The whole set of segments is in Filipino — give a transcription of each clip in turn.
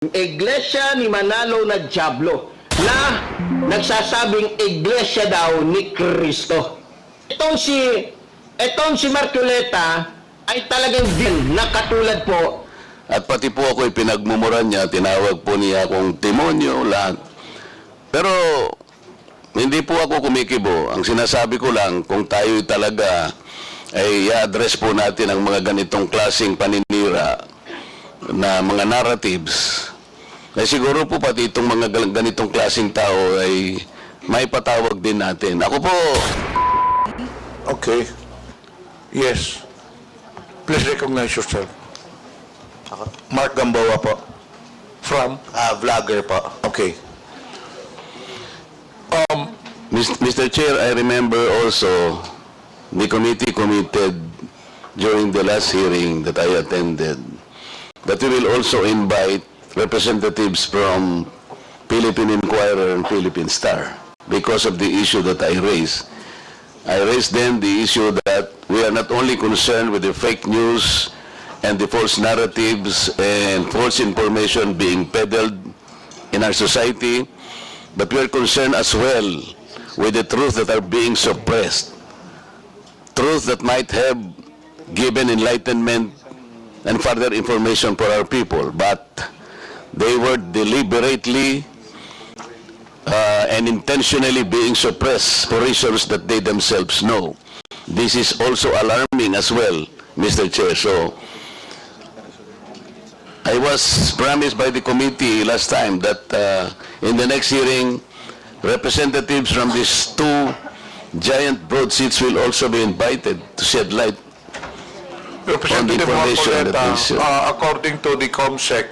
Iglesia ni Manalo na Diablo na nagsasabing iglesia daw ni Kristo. Itong si Marcoleta ay talagang din na katulad po. At pati po ako pinagmumuran niya, tinawag po niya akong demonyo, lahat. Pero hindi po ako kumikibo. Ang sinasabi ko lang, kung tayo talaga ay i-address po natin ang mga ganitong klaseng paninira na mga narratives, ay siguro po pati itong mga ganitong klaseng tao ay may patawag din natin. Ako po... Okay. Yes. Please recognize yourself. Mark Gamboa po. From? Vlogger po. Okay. Mr. Chair, I remember also the committee committed during the last hearing that I attended that we will also invite representatives from Philippine Inquirer and Philippine Star because of the issue that I raised. I raised then the issue that we are not only concerned with the fake news and the false narratives and false information being peddled in our society, but we are concerned as well with the truth that are being suppressed. Truth that might have given enlightenment and further information for our people, but they were deliberately and intentionally being suppressed for reasons that they themselves know. This is also alarming as well, Mr. Chair. So, I was promised by the committee last time that in the next hearing, representatives from these two giant broadsheets will also be invited to shed light Representative information that is, Marcoleta, according to the COMSEC,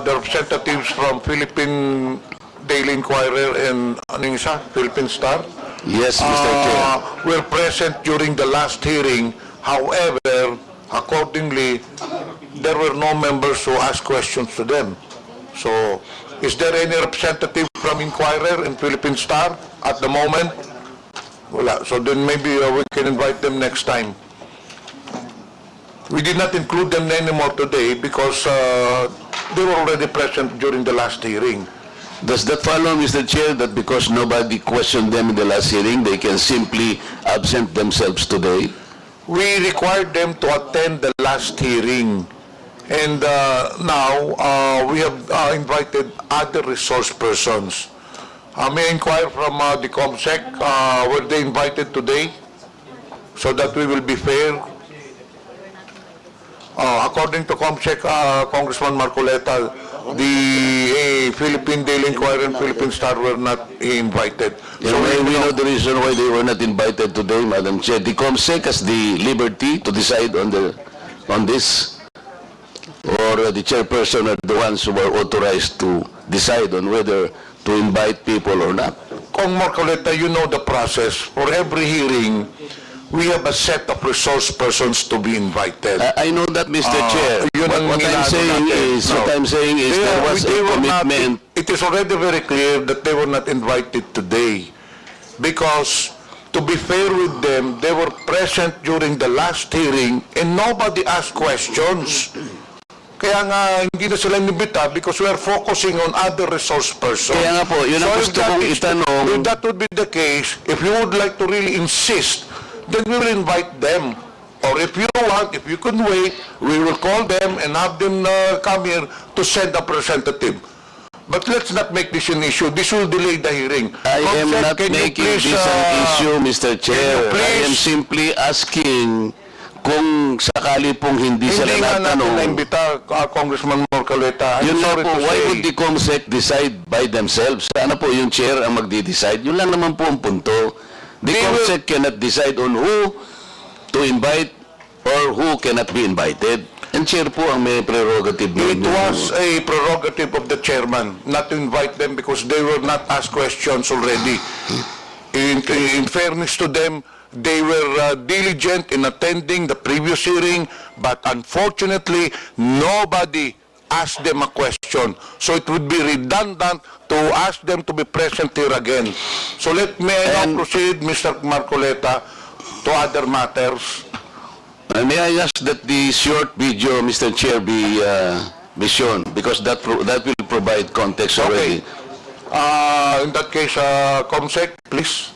the representatives from Philippine Daily Inquirer and Philippine Star Yes, Mr. Chair. were present during the last hearing. However, accordingly, there were no members who asked questions to them. So, is there any representative from Inquirer and Philippine Star at the moment? Wala. So then maybe we can invite them next time. We did not include them anymore today because they were already present during the last hearing. Does that follow, Mr. Chair, that because nobody questioned them in the last hearing, they can simply absent themselves today? We required them to attend the last hearing. And now, we have invited other resource persons. May I inquire from the COMSEC, were they invited today? So that we will be fair. According to COMSEC, Congressman Marcoleta, the Philippine Daily Inquirer and Philippine Star were not invited. So we know the reason why they were not invited today, Madam Chair. The COMSEC has the liberty to decide on this, or the chairperson are the ones who are authorized to decide on whether to invite people or not. Kong Marcoleta, you know the process. For every hearing, we have a set of resource persons to be invited. I know that, Mr. Chair. Yun ang What I'm inaano saying natin. is, what I'm saying is there was a commitment. It is already very clear that they were not invited today. Because, to be fair with them, they were present during the last hearing and nobody asked questions. Kaya nga, hindi na sila inimbita because we are focusing on other resource persons. Kaya nga po, yun ang if gusto that kong is- itanong. If that would be the case, if you would like to really insist, then we will invite them. Or if you want, if you can wait, we will call them and have them come here to send a representative. But let's not make this an issue. This will delay the hearing. I am Comsec, not can you making please, this an issue, Mr. Chair. I please- am simply asking kung sakali pong hindi sila Hindi nga natin natanong. na-imbita, Congressman Marcoleta. I'm Yun lang sorry po, to why say. would the COMSEC decide by themselves? Sana po yung chair ang magde-decide. Yun lang naman po ang punto. The They COMSEC cannot decide on who to invite or who cannot be invited. And chair po ang may prerogative. It was a prerogative of the chairman not to invite them because they were not asked questions already. In fairness to them, they were diligent in attending the previous hearing, but unfortunately, nobody asked them a question. So it would be redundant to ask them to be present here again. So may I now proceed, Mr. Marcoleta, to other matters. May I ask that the short video, Mr. Chair, be vision because that will provide context Okay. already. In that case, Comsec, please.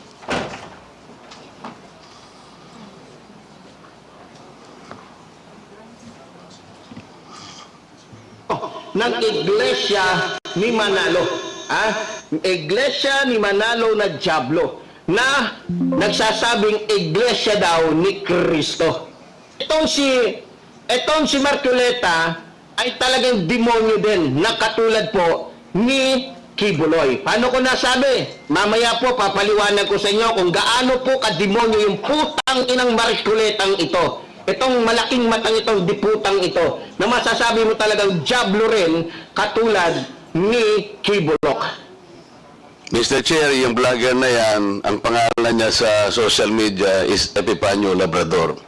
ng Iglesia ni Manalo. Iglesia ni Manalo na Diablo na nagsasabing iglesia daw ni Kristo. Itong si Marcoleta ay talagang demonyo din na katulad po ni Kibuloy. Paano ko nasabi? Mamaya po papaliwanag ko sa inyo kung gaano po kademonyo yung putang inang Marcoletang ito. Itong malaking matang itong diputang ito na masasabi mo talagang diablo rin katulad ni Kibulok. Mr. Chair, yung vlogger na yan, ang pangalan niya sa social media is Epifanio Labrador.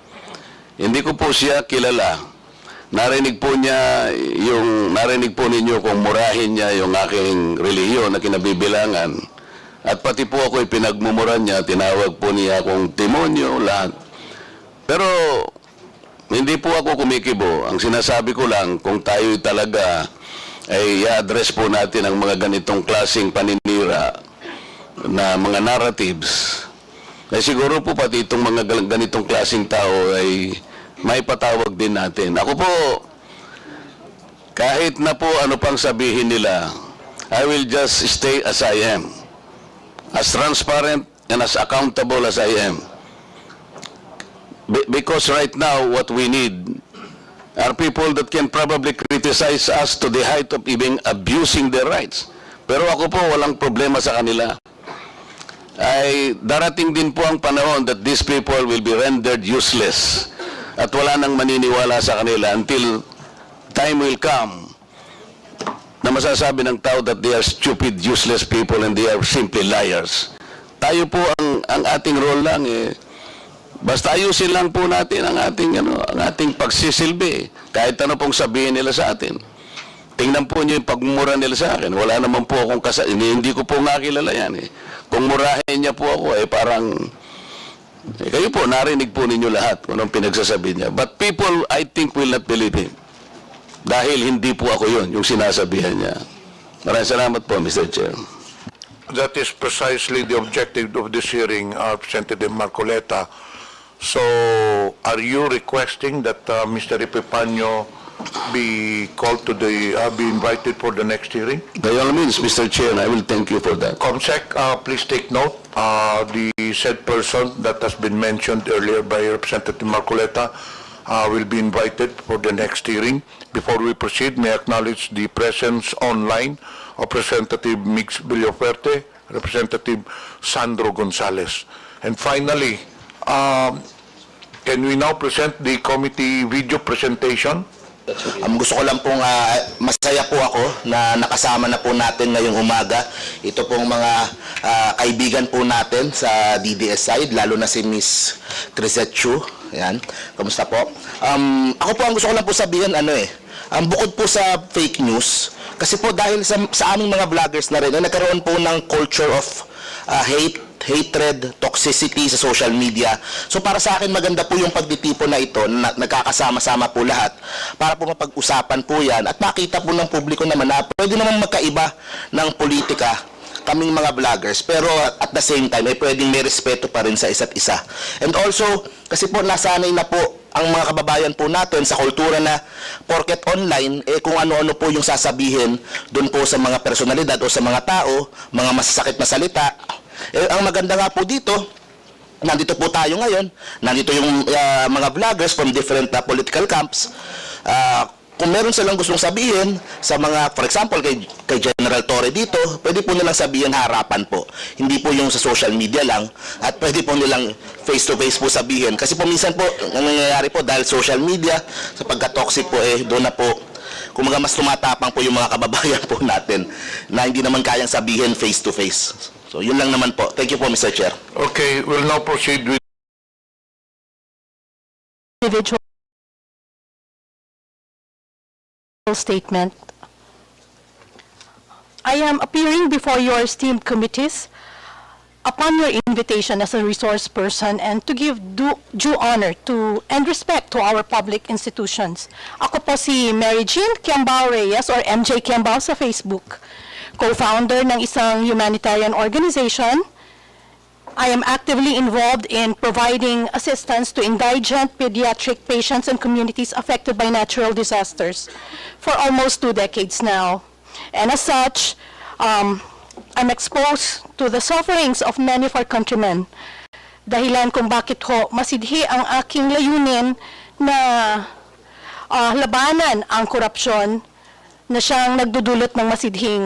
Hindi ko po siya kilala. Narinig po ninyo kung murahin niya yung aking relihiyon na kinabibilangan. At pati po ako pinagmumuran niya, tinawag po niya akong demonyo, lahat. Pero hindi po ako kumikibo. Ang sinasabi ko lang, kung tayo talaga ay i-address po natin ang mga ganitong klaseng paninira na mga narratives, ay siguro po pati itong mga ganitong klaseng tao ay may patawag din natin. Ako po, kahit na po ano pang sabihin nila, I will just stay as I am. As transparent and as accountable as I am. Because right now, what we need are people that can probably criticize us to the height of even abusing their rights. Pero ako po, walang problema sa kanila. Ay darating din po ang panahon that these people will be rendered useless. At wala nang maniniwala sa kanila until time will come na masasabi ng tao that they are stupid, useless people and they are simply liars. Tayo po ang ating role lang basta ayusin lang po natin ang ating pagsisilbi. Kahit ano pong sabihin nila sa atin. Tingnan po niyo yung pagmumura nila sa akin. Wala naman po akong hindi ko po nga kilala yan Kung murahin niya po ako parang kayo po, narinig po ninyo lahat kung anong pinagsasabi niya. But people, I think, will not believe him. Dahil hindi po ako yun, yung sinasabihan niya. Maraming salamat po, Mr. Chair. That is precisely the objective of this hearing, Representative Marcoleta. So, are you requesting that Mr. Epifanio be called to be invited for the next hearing? By all means, Mr. Chair, I will thank you for that. Comsec, please take note. The said person that has been mentioned earlier by Representative Marcoleta will be invited for the next hearing. Before we proceed, may I acknowledge the presence online of Representative Mix Villaferte, Representative Sandro Gonzales. And finally, can we now present the committee video presentation? Gusto ko lang pong masaya po ako na nakasama na po natin ngayong umaga. Ito pong mga kaibigan po natin sa DDS side, lalo na si Miss Crisette Chu. Ayan. Kamusta po? Ako po ang gusto ko lang po sabihin, bukod po sa fake news, kasi po dahil sa aming mga vloggers na rin, nagkaroon po ng culture of hatred, toxicity sa social media. So para sa akin maganda po yung pagtitipon na ito na nagkakasama-sama po lahat para po mapag-usapan po yan at makita po ng publiko naman na pwede naman magkaiba ng politika kaming mga vloggers pero at the same time ay pwedeng may respeto pa rin sa isa't isa. And also kasi po nasanay na po ang mga kababayan po natin sa kultura na porket online, kung ano-ano po yung sasabihin doon po sa mga personalidad o sa mga tao, mga masasakit na salita. Ang maganda nga po dito, nandito po tayo ngayon, nandito yung mga vloggers from different political camps. Kung meron silang gustong sabihin sa mga, for example, kay General Torre dito, pwede po nilang sabihin harapan po. Hindi po yung sa social media lang at pwede po nilang face-to-face po sabihin. Kasi po minsan po, ang nangyayari po dahil social media, sa pagka-toxic po doon na po, kumaga mas tumatapang po yung mga kababayan po natin na hindi naman kayang sabihin face-to-face. So, yun lang naman po. Thank you po, Mr. Chair. Okay, we'll now proceed with Individual statement. I am appearing before your esteemed committees upon your invitation as a resource person and to give due honor to and respect to our public institutions. Ako po si Mary Jean Kiambao Reyes or MJ Kiambao sa Facebook, co-founder ng isang humanitarian organization. I am actively involved in providing assistance to indigent pediatric patients and communities affected by natural disasters for almost 2 decades now. And as such, I'm exposed to the sufferings of many of our countrymen. Dahilan kung bakit ho masidhi ang aking layunin na labanan ang korupsyon na siyang nagdudulot ng masidhing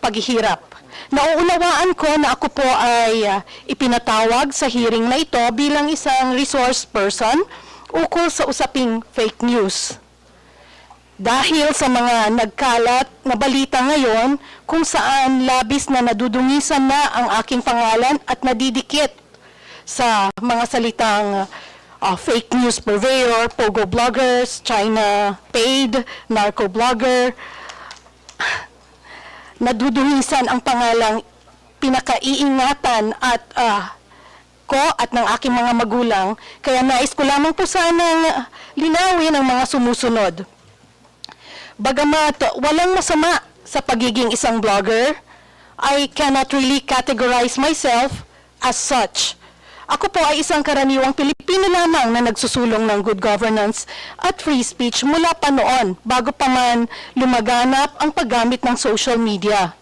paghihirap. Nauunawaan ko na ako po ay ipinatawag sa hearing na ito bilang isang resource person ukol sa usaping fake news. Dahil sa mga nagkalat na balita ngayon kung saan labis na nadudungisan na ang aking pangalan at nadidikit sa mga salitang fake news purveyor, pogo bloggers, China paid, narco blogger, nadudungisan ang pangalang pinakaiingatan at ko at ng aking mga magulang, kaya nais ko lamang po sanang linawin ang mga sumusunod. Bagamat walang masama sa pagiging isang blogger, I cannot really categorize myself as such. Ako po ay isang karaniwang Pilipino lamang na nagsusulong ng good governance at free speech mula pa noon, bago pa man lumaganap ang paggamit ng social media.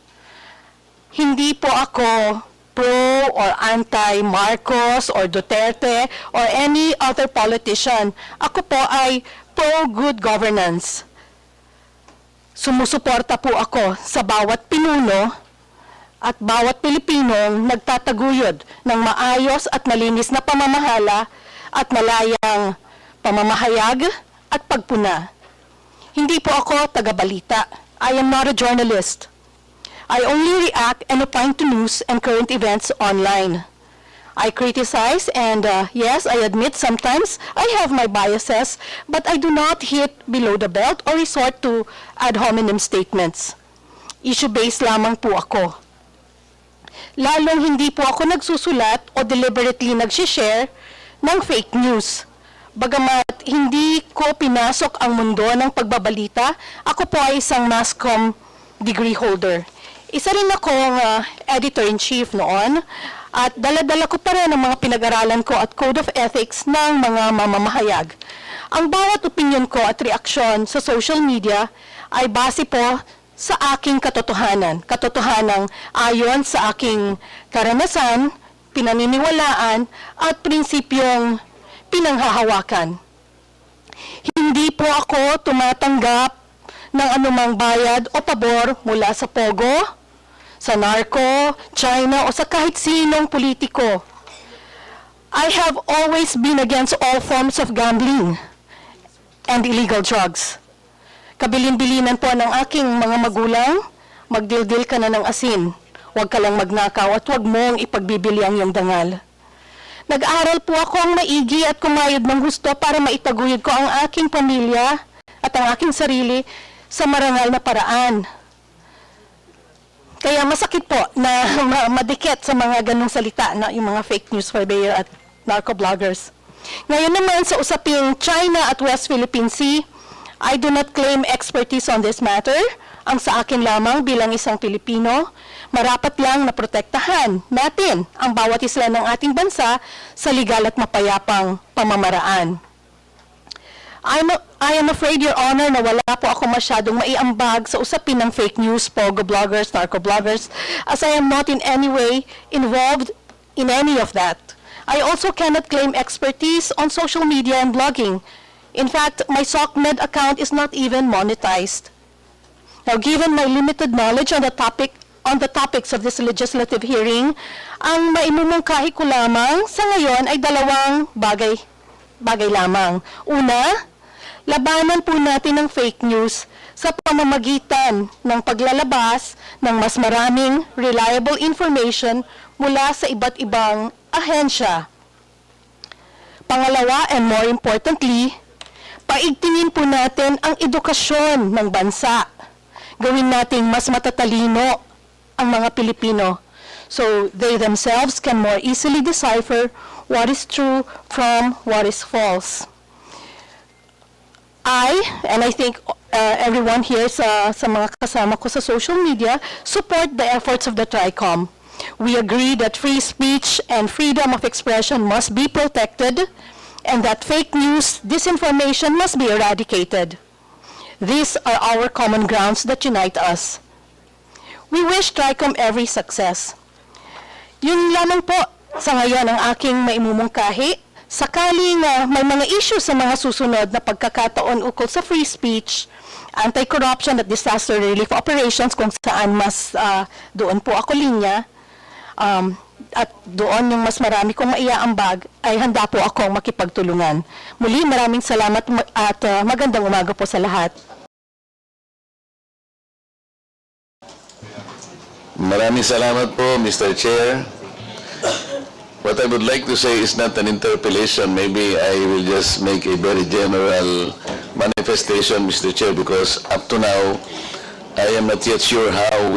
Hindi po ako pro or anti-Marcos or Duterte or any other politician. Ako po ay pro-good governance. Sumusuporta po ako sa bawat pinuno at bawat Pilipinong nagtataguyod ng maayos at malinis na pamamahala at malayang pamamahayag at pagpuna. Hindi po ako tagabalita. I am not a journalist. I only react and opine to news and current events online. I criticize and yes, I admit sometimes I have my biases, but I do not hit below the belt or resort to ad hominem statements. Issue-based lamang po ako. Lalong hindi po ako nagsusulat o deliberately nag-share ng fake news. Bagamat hindi ko pinasok ang mundo ng pagbabalita, ako po ay isang mass comm degree holder. Isa rin akong editor-in-chief noon at dala-dala ko pa rin ang mga pinag-aralan ko at code of ethics ng mga mamamahayag. Ang bawat opinion ko at reaksyon sa social media ay base po sa aking katotohanan ayon sa aking karanasan, pinaniniwalaan at prinsipyong pinanghahawakan. Hindi po ako tumatanggap ng anumang bayad o pabor mula sa pogo, sa narco, China o sa kahit sinong politiko. I have always been against all forms of gambling and illegal drugs. Kabilin-bilinan po ng aking mga magulang, magdildil ka na ng asin. Huwag ka lang magnakaw at huwag mong ipagbibili ang iyong dangal. Nag-aral po ako ang maigi at kumayod ng gusto para maitaguyod ko ang aking pamilya at ang aking sarili sa marangal na paraan. Kaya masakit po na madikit sa mga ganong salita na yung mga fake news purveyor at narco-bloggers. Ngayon naman sa usaping China at West Philippine Sea, I do not claim expertise on this matter. Ang sa akin lamang bilang isang Pilipino, marapat lang na protektahan natin ang bawat isla ng ating bansa sa legal at mapayapang pamamaraan. I am afraid, Your Honor, na wala po ako masyadong maiambag sa usapin ng fake news, pogo bloggers, narco bloggers, as I am not in any way involved in any of that. I also cannot claim expertise on social media and blogging. In fact, my SOCMED account is not even monetized. Now, given my limited knowledge on the topics of this legislative hearing, ang maimumungkahi ko lamang sa ngayon ay dalawang bagay lamang. Una, labanan po natin ng fake news sa pamamagitan ng paglalabas ng mas maraming reliable information mula sa iba't ibang ahensya. Pangalawa, and more importantly, paigtingin po natin ang edukasyon ng bansa. Gawin nating mas matatalino ang mga Pilipino. so they themselves can more easily decipher what is true from what is false. And I think everyone here sa mga kasama ko sa social media, support the efforts of the TRICOM. We agree that free speech and freedom of expression must be protected and that fake news, disinformation must be eradicated. These are our common grounds that unite us. We wish TRICOM every success. Yun lamang po sa ngayon ang aking maimumungkahi. Sakaling may mga issue sa mga susunod na pagkakataon ukol sa free speech, anti-corruption at disaster relief operations kung saan mas doon po ako linya, at doon yung mas marami kong maiaambag, ay handa po akong makipagtulungan. Muli, maraming salamat at magandang umaga po sa lahat. Maraming salamat po, Mr. Chair. What I would like to say is not an interpellation. Maybe I will just make a very general manifestation, Mr. Chair, because up to now, I am not yet sure how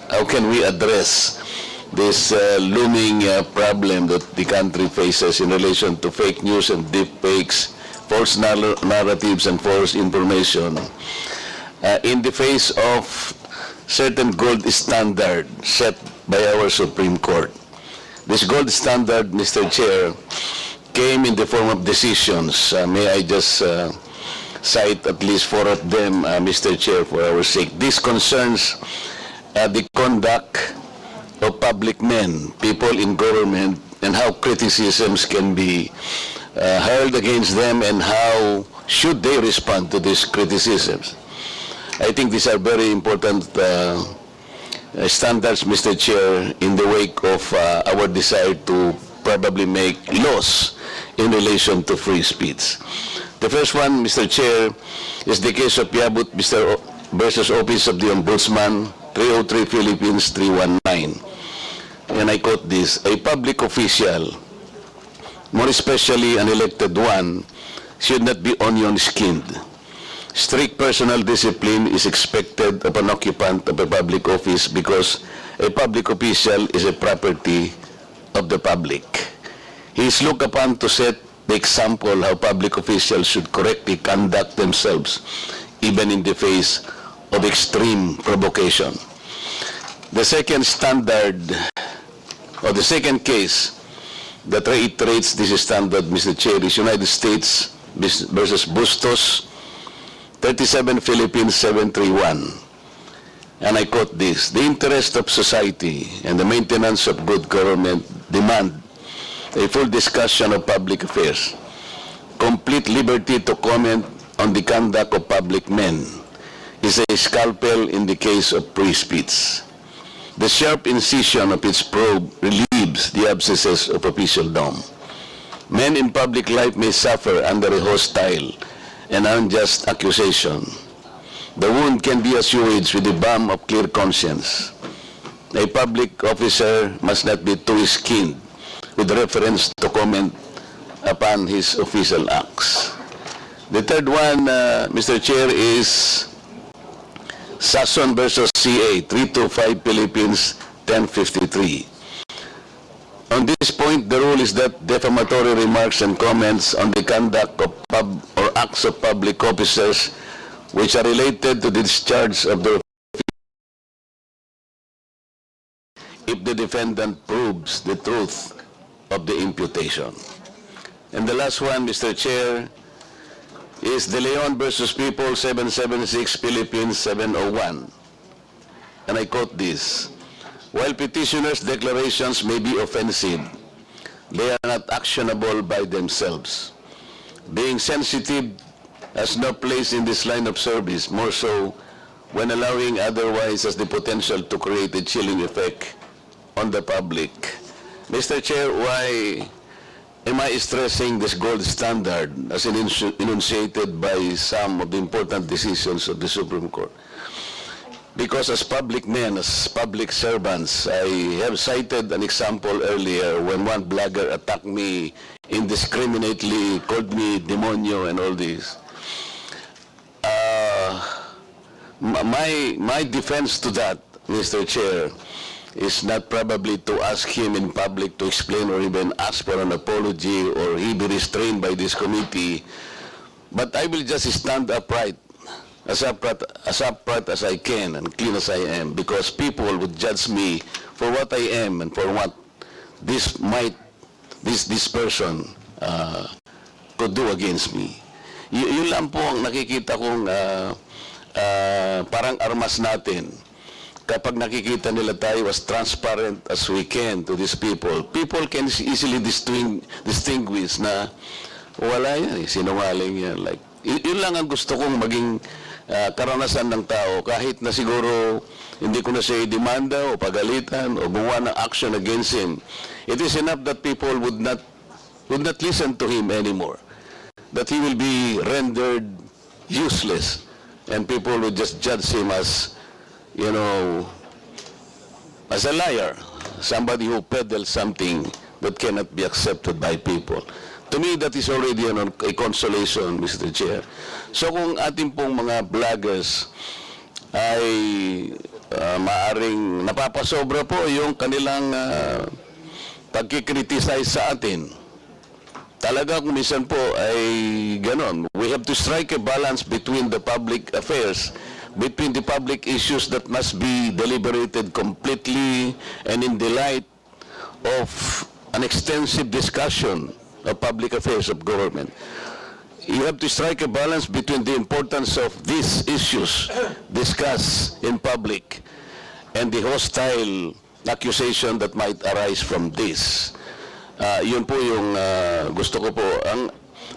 how can we address this looming problem that the country faces in relation to fake news and deep fakes, false narratives and false information, in the face of certain gold standard set by our Supreme Court. This gold standard, Mr. Chair, came in the form of decisions. May I just cite at least 4 of them, Mr. Chair, for our sake. This concerns the conduct of public men, people in government, and how criticisms can be hurled against them and how should they respond to these criticisms. I think these are very important standards, Mr. Chair, in the wake of our desire to probably make laws in relation to free speech. The first one, Mr. Chair, is the case of Yabut versus Office of the Ombudsman, 303 Philippines 319. And I quote this: a public official, more especially an elected one, should not be onion-skinned. Strict personal discipline is expected of an occupant of a public office because a public official is a property of the public. He is looked upon to set the example how public officials should correctly conduct themselves, even in the face of extreme provocation. The second standard, or the second case that reiterates this standard, Mr. Chair, is United States versus Bustos, 37 Philippines 731. And I quote this: the interest of society and the maintenance of good government demand a full discussion of public affairs, complete liberty to comment on the conduct of public men is a scalpel in the case of free speech. The sharp incision of its probe relieves the abscesses of officialdom. Men in public life may suffer under a hostile and unjust accusation. The wound can be assuaged with the balm of clear conscience. A public officer must not be too-skinned with reference to comment upon his official acts. The third one, Mr. Chair, is Sasson versus CA, 325 Philippines 1053. On this point, the rule is that defamatory remarks and comments on the conduct of acts of public officers which are related to the discharge of their if the defendant proves the truth of the imputation. And the last one, Mr. Chair, is De Leon versus People 776 Philippines 701. And I quote this: while petitioners' declarations may be offensive, they are not actionable by themselves. Being sensitive has no place in this line of service, more so when allowing otherwise has the potential to create a chilling effect on the public. Mr. Chair, why am I stressing this gold standard as enunciated by some of the important decisions of the Supreme Court? Because as public men, as public servants, I have cited an example earlier when one blogger attacked me indiscriminately, called me demonyo and all this. My defense to that, Mr. Chair, is not probably to ask him in public to explain or even ask for an apology or he be restrained by this committee. But I will just stand upright, as upright as I can and clean as I am, because people would judge me for what I am and for what this person could do against me. Yun lang po ang nakikita kong parang armas natin. Kapag nakikita nila tayo as transparent as we can to these people, people can easily distinguish na wala yan, sinungaling yan. Like, yun lang ang gusto kong maging karanasan ng tao, kahit na siguro hindi ko na siya i-demanda o pagalitan o gumawa ng action against him. It is enough that people would not listen to him anymore. That he will be rendered useless and people would just judge him as, you know, as a liar, somebody who peddles something that cannot be accepted by people. To me, that is already a consolation, Mr. Chair. So kung ating pong mga vloggers ay maaring napapasobra po yung kanilang pagkikriticize sa atin, talaga kung minsan po ay ganon. We have to strike a balance between the public affairs, between the public issues that must be deliberated completely and in the light of an extensive discussion of public affairs of government. You have to strike a balance between the importance of these issues discussed in public and the hostile accusation that might arise from this. Yun po yung gusto ko po.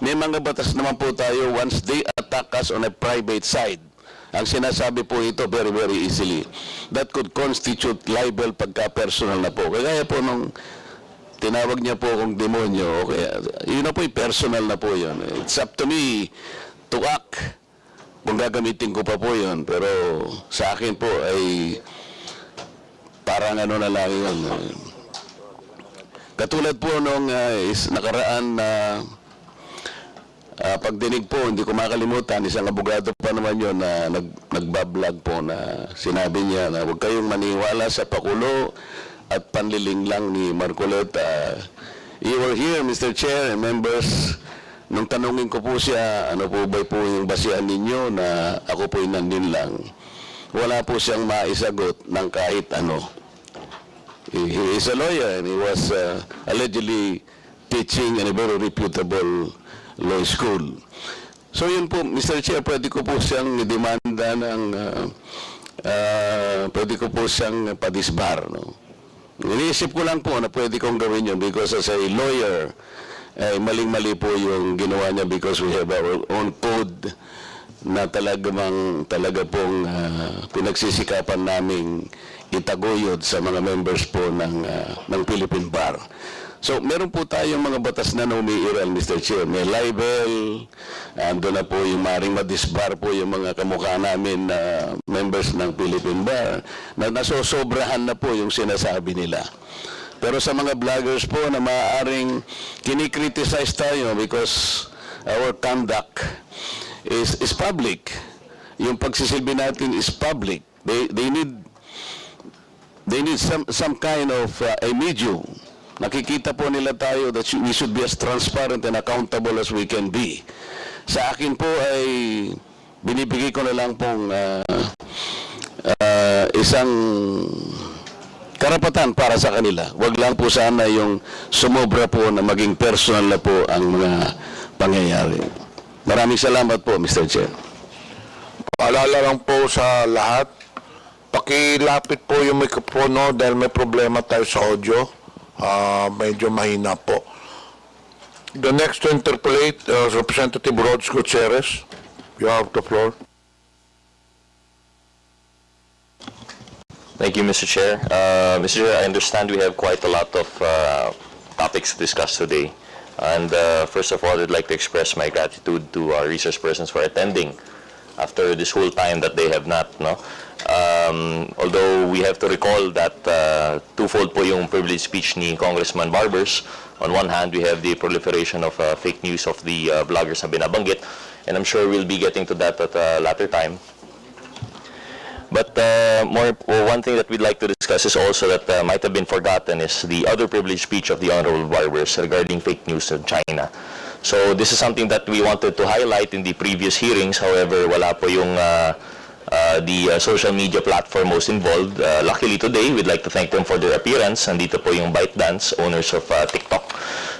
May mga batas naman po tayo, once they attack us on a private side, ang sinasabi po ito very, very easily. That could constitute libel pagka-personal na po. Kaya po nung tinawag niya po akong demonyo, okay, yun na po yung personal na po yun. It's up to me to act kung gagamitin ko pa po yun. Pero sa akin po ay parang ano na lang yun. Katulad po nung nakaraan na pagdinig po, hindi ko makalimutan, isang abogado pa naman yun na nagbablog po na sinabi niya na huwag kayong maniwala sa pakulo at panliling lang ni Marcoleta. You were here, Mr. Chair and members, nung tanungin ko po siya, ano po ba po yung basihan ninyo na ako po'y nandun lang. Wala po siyang maisagot ng kahit ano. He is a lawyer and he was allegedly teaching in a very reputable law school. So yun po, Mr. Chair, pwede ko po siyang demanda ng, pwede ko po siyang padisbar, no? Iniisip ko lang po na pwede kong gawin yun because as a lawyer, maling-mali po yung ginawa niya because we have our own code na talaga pong pinagsisikapan naming itaguyod sa mga members po ng Philippine Bar. So, meron po tayong mga batas na umiiral, Mr. Chair. May libel, ando na po yung maring madisbar po yung mga kamukha namin na members ng Philippine Bar, na nasosobrahan na po yung sinasabi nila. Pero sa mga vloggers po na maaaring kinikriticize tayo because our conduct is public. Yung pagsisilbi natin is public. They need some kind of a medium. Nakikita po nila tayo that we should be as transparent and accountable as we can be. Sa akin po ay binibigay ko na lang pong isang karapatan para sa kanila. Wag lang po sana yung sumobra po na maging personal na po ang mga pangyayari. Maraming salamat po, Mr. Chair. Paalala lang po sa lahat, pakilapit po yung mikropono dahil may problema tayo sa audio. Medyo mahina po. The next to interpolate, Representative Rods Gutierrez. You have the floor. Thank you, Mr. Chair. Mr. Chair, I understand we have quite a lot of topics to discuss today. And first of all, I'd like to express my gratitude to our resource persons for attending after this whole time that they have not, no? Although we have to recall that twofold po yung privileged speech ni Congressman Barbers. On one hand, we have the proliferation of fake news of the vloggers na binabanggit, and I'm sure we'll be getting to that at a later time. But one thing that we'd like to discuss discuss is also that might have been forgotten is the other privileged speech of the Honorable Barbers regarding fake news in China. So this is something that we wanted to highlight in the previous hearings. However, wala po yung the social media platform most involved. Luckily today, we'd like to thank them for their appearance. Nandito po yung ByteDance, owners of TikTok.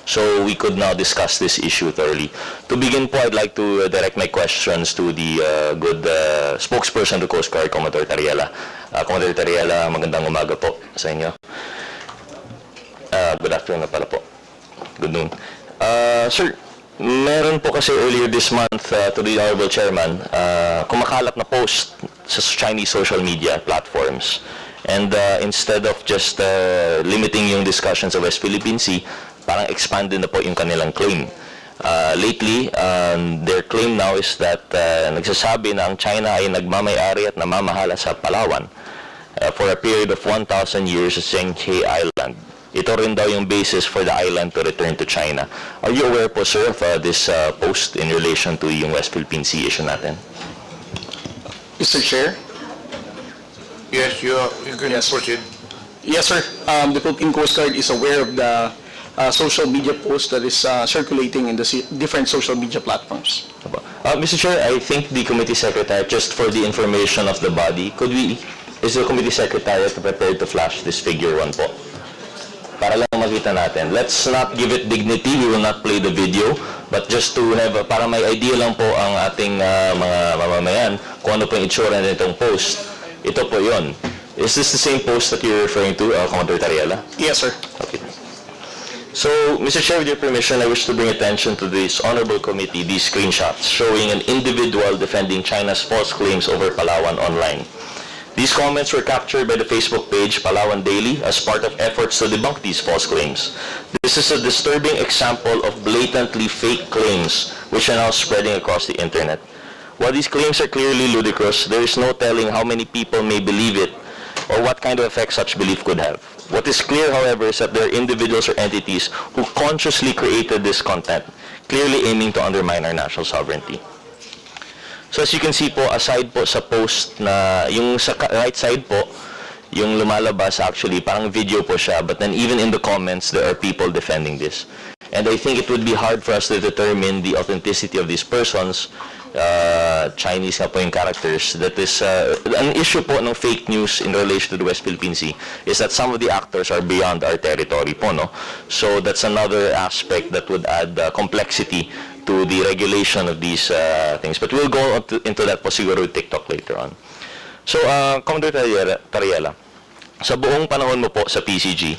So we could now discuss this issue thoroughly. To begin po, I'd like to direct my questions to the good spokesperson to Coast Guard, Commodore Tariela. Commodore Tariela, magandang umaga po sa inyo. Good afternoon na pala po. Good noon. Sir, meron po kasi earlier this month to the Honorable Chairman, kumakalat na post sa Chinese social media platforms. And instead of just limiting yung discussions sa West Philippine Sea, parang expanded na po yung kanilang claim. Lately, their claim now is that nagsasabi na ang China ay nagmamay-ari at namamahala sa Palawan for a period of 1,000 years sa Zhenghe Island. Ito rin daw yung basis for the island to return to China. Are you aware po, sir, of this post in relation to yung West Philippine Sea issue natin? Mr. Chair? Yes, you can proceed. Yes, sir. The Philippine Coast Guard is aware of the social media post that is circulating in the different social media platforms. Mr. Chair, I think the committee secretary, just for the information of the body, is the committee secretary prepared to flash this figure 1 po? Para lang makita natin. Let's not give it dignity. We will not play the video. But just to have, para may idea lang po ang ating mga mamamayan kung ano po yung itsura nitong post. Ito po yon. Is this the same post that you're referring to, Commodore Tariela? Yes, sir. Okay. So, Mr. Chair, with your permission, I wish to bring attention to this honorable committee these screenshots showing an individual defending China's false claims over Palawan online. These comments were captured by the Facebook page Palawan Daily as part of efforts to debunk these false claims. This is a disturbing example of blatantly fake claims which are now spreading across the internet. While these claims are clearly ludicrous, there is no telling how many people may believe it or what kind of effect such belief could have. What is clear, however, is that there are individuals or entities who consciously created this content, clearly aiming to undermine our national sovereignty. So as you can see po, aside po sa post na, yung sa right side po, yung lumalabas actually, parang video po siya, but then even in the comments, there are people defending this. And I think it would be hard for us to determine the authenticity of these persons, Chinese nga po yung characters. That is, an issue po ng fake news in relation to the West Philippine Sea is that some of the actors are beyond our territory po, no? So that's another aspect that would add complexity to the regulation of these things. But we'll go into that po siguro with TikTok later on. So, Commodore Tariela, sa buong panahon mo po sa PCG,